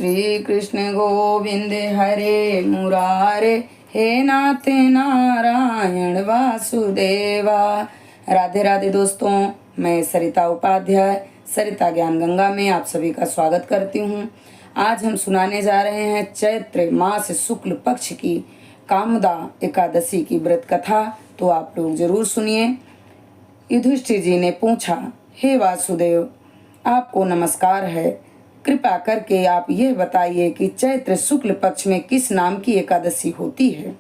श्री कृष्ण गोविंद हरे मुरारे, हे नाथ नारायण वासुदेवा। राधे राधे दोस्तों, मैं सरिता उपाध्याय सरिता ज्ञान गंगा में आप सभी का स्वागत करती हूँ। आज हम सुनाने जा रहे हैं चैत्र मास शुक्ल पक्ष की कामदा एकादशी की व्रत कथा। तो आप लोग जरूर सुनिए। युधिष्ठिर जी ने पूछा, हे वासुदेव, आपको नमस्कार है। कृपा करके आप यह बताइए कि चैत्र शुक्ल पक्ष में किस नाम की एकादशी होती है।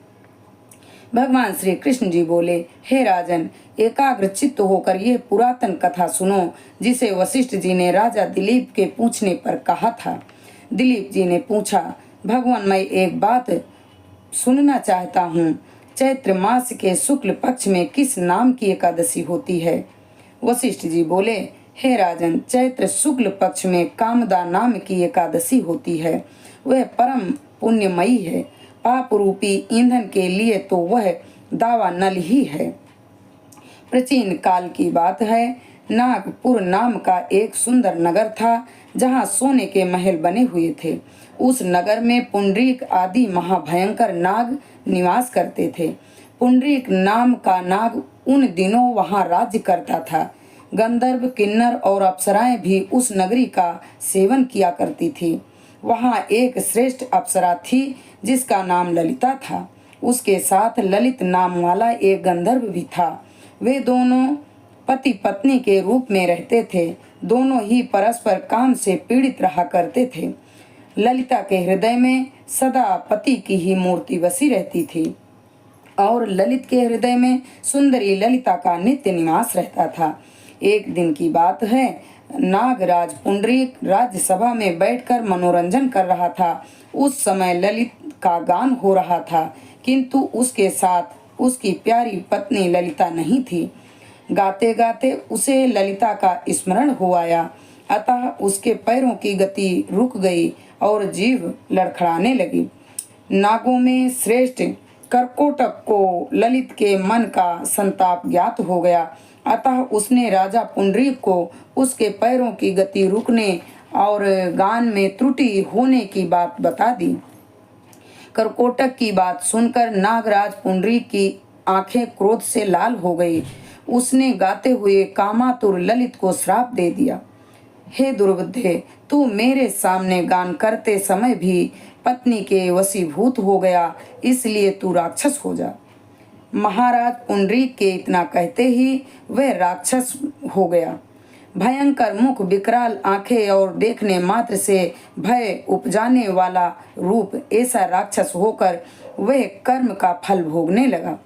भगवान श्री कृष्ण जी बोले, हे राजन, एकाग्र चित्त होकर यह पुरातन कथा सुनो, जिसे वशिष्ठ जी ने राजा दिलीप के पूछने पर कहा था। दिलीप जी ने पूछा, भगवान, मैं एक बात सुनना चाहता हूँ। चैत्र मास के शुक्ल पक्ष में किस नाम की एकादशी होती है। वशिष्ठ जी बोले, हे राजन, चैत्र शुक्ल पक्ष में कामदा नाम की एकादशी होती है। वह परम पुण्यमयी है। पाप रूपी ईंधन के लिए तो वह दावा नल ही है। प्राचीन काल की बात है। नागपुर नाम का एक सुंदर नगर था, जहाँ सोने के महल बने हुए थे। उस नगर में पुंडरीक आदि महाभयंकर नाग निवास करते थे। पुंडरीक नाम का नाग उन दिनों वहाँ राज्य करता था। गंधर्व, किन्नर और अप्सराएं भी उस नगरी का सेवन किया करती थी। वहाँ एक श्रेष्ठ अप्सरा थी जिसका नाम ललिता था। उसके साथ ललित नाम वाला एक गंधर्व भी था। वे दोनों पति पत्नी के रूप में रहते थे। दोनों ही परस्पर काम से पीड़ित रहा करते थे। ललिता के हृदय में सदा पति की ही मूर्ति बसी रहती थी और ललित के हृदय में सुंदरी ललिता का नित्य निवास रहता था। एक दिन की बात है, नागराज पुंडरीक राज्यसभा में बैठकर मनोरंजन कर रहा था। उस समय ललित का गान हो रहा था, किंतु उसके साथ उसकी प्यारी पत्नी ललिता नहीं थी। गाते गाते उसे ललिता का स्मरण हो आया, अतः उसके पैरों की गति रुक गई और जीभ लड़खड़ाने लगी। नागों में श्रेष्ठ करकोटक को ललित के मन का संताप ज्ञात हो गया, अतः उसने राजा पुंडरीक को उसके पैरों की गति रुकने और गान में त्रुटि होने की बात बता दी। करकोटक की बात सुनकर नागराज पुंडरीक की आंखें क्रोध से लाल हो गई। उसने गाते हुए कामातुर ललित को श्राप दे दिया, हे दुर्बुद्धे, तू मेरे सामने गान करते समय भी पत्नी के वशीभूत हो गया, इसलिए तू राक्षस हो जा। महाराज पुंडरीक के इतना कहते ही वह राक्षस हो गया। भयंकर मुख, विकराल आंखें और देखने मात्र से भय उपजाने वाला रूप, ऐसा राक्षस होकर वह कर्म का फल भोगने लगा।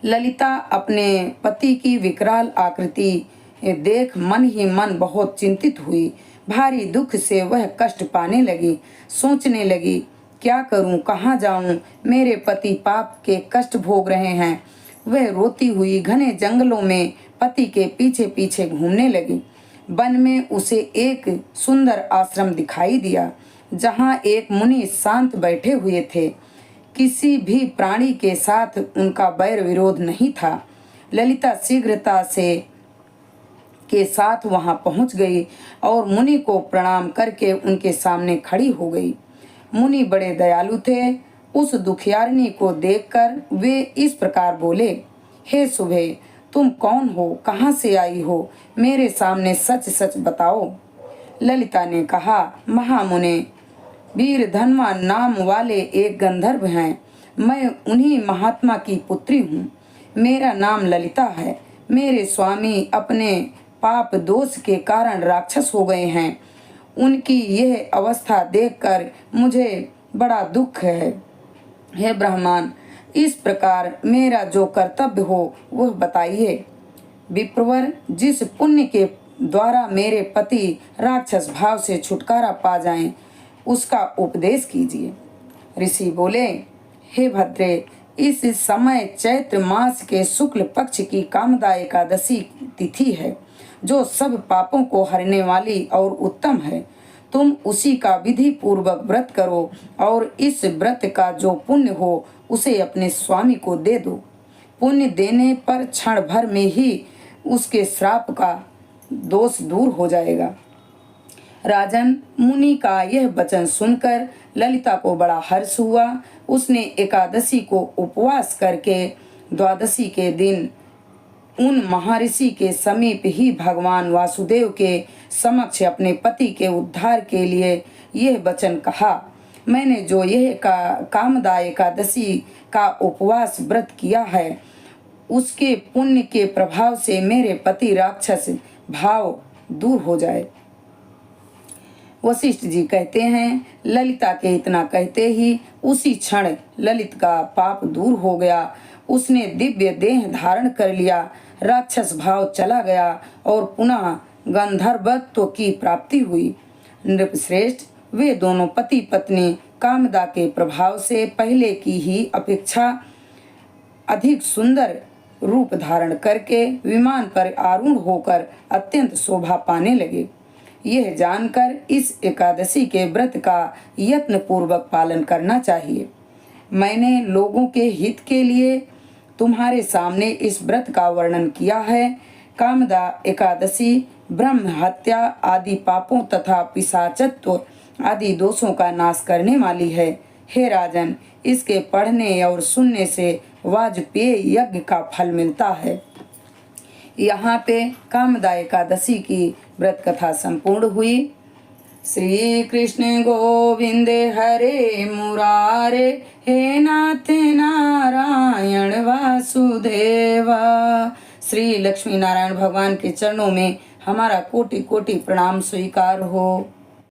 ललिता अपने पति की विकराल आकृति देख मन ही मन बहुत चिंतित हुई। भारी दुख से वह कष्ट पाने लगी। सोचने लगी, क्या करूं, कहाँ जाऊं, मेरे पति पाप के कष्ट भोग रहे हैं। वह रोती हुई घने जंगलों में पति के पीछे पीछे घूमने लगी। वन में उसे एक सुंदर आश्रम दिखाई दिया, जहाँ एक मुनि शांत बैठे हुए थे। किसी भी प्राणी के साथ उनका वैर विरोध नहीं था। ललिता शीघ्रता से के साथ वहां पहुंच गई और मुनि को प्रणाम करके उनके सामने खड़ी हो गई। मुनि बड़े दयालु थे। उस दुखियारिनी को देखकर वे इस प्रकार बोले, हे सुभे, तुम कौन हो, कहाँ से आई हो, मेरे सामने सच सच बताओ। ललिता ने कहा, महामुने, वीर धनवा नाम वाले एक गंधर्व हैं। मैं उन्हीं महात्मा की पुत्री हूँ। मेरा नाम ललिता है। मेरे स्वामी अपने पाप दोष के कारण राक्षस हो गए हैं। उनकी यह अवस्था देखकर मुझे बड़ा दुख है। हे ब्रह्मन, इस प्रकार मेरा जो कर्तव्य हो वह बताइए। विप्रवर, जिस पुण्य के द्वारा मेरे पति राक्षस भाव से छुटकारा पा जाएं, उसका उपदेश कीजिए। ऋषि बोले, हे भद्रे, इस समय चैत्र मास के शुक्ल पक्ष की कामदा एकादशी तिथि है, जो सब पापों को हरने वाली और उत्तम है। तुम उसी का विधि पूर्वक व्रत करो और इस व्रत का जो पुण्य हो उसे अपने स्वामी को दे दो। पुण्य देने पर क्षण भर में ही उसके श्राप का दोष दूर हो जाएगा। राजन, मुनि का यह वचन सुनकर ललिता को बड़ा हर्ष हुआ। उसने एकादशी को उपवास करके द्वादशी के दिन उन महर्षि के समीप ही भगवान वासुदेव के समक्ष अपने पति के उद्धार के लिए यह वचन कहा, मैंने जो यह कामदा एकादशी का उपवास व्रत किया है, उसके पुण्य के प्रभाव से मेरे पति राक्षस भाव दूर हो जाए। वशिष्ठ जी कहते हैं, ललिता के इतना कहते ही उसी क्षण ललित का पाप दूर हो गया। उसने दिव्य देह धारण कर लिया, राक्षस भाव चला गया और पुनः गंधर्वत्व की प्राप्ति हुई। नृपश्रेष्ठ, वे दोनों पति पत्नी कामदा के प्रभाव से पहले की ही अपेक्षा अधिक सुंदर रूप धारण करके विमान पर आरूढ़ होकर अत्यंत शोभा पाने लगे। यह जानकर इस एकादशी के व्रत का यत्न पूर्वक पालन करना चाहिए। मैंने लोगों के हित के लिए तुम्हारे सामने इस व्रत का वर्णन किया है। कामदा एकादशी ब्रह्म हत्या आदि पापों तथा पिशाचत्व आदि दोषों का नाश करने वाली है। हे राजन, इसके पढ़ने और सुनने से वाजपेय यज्ञ का फल मिलता है। यहाँ पे कामदा एकादशी की व्रत कथा संपूर्ण हुई। श्री कृष्ण गोविंद हरे मुरारे, हे नाथ नारायण वासुदेवा। श्री लक्ष्मी नारायण भगवान के चरणों में हमारा कोटि कोटि प्रणाम स्वीकार हो।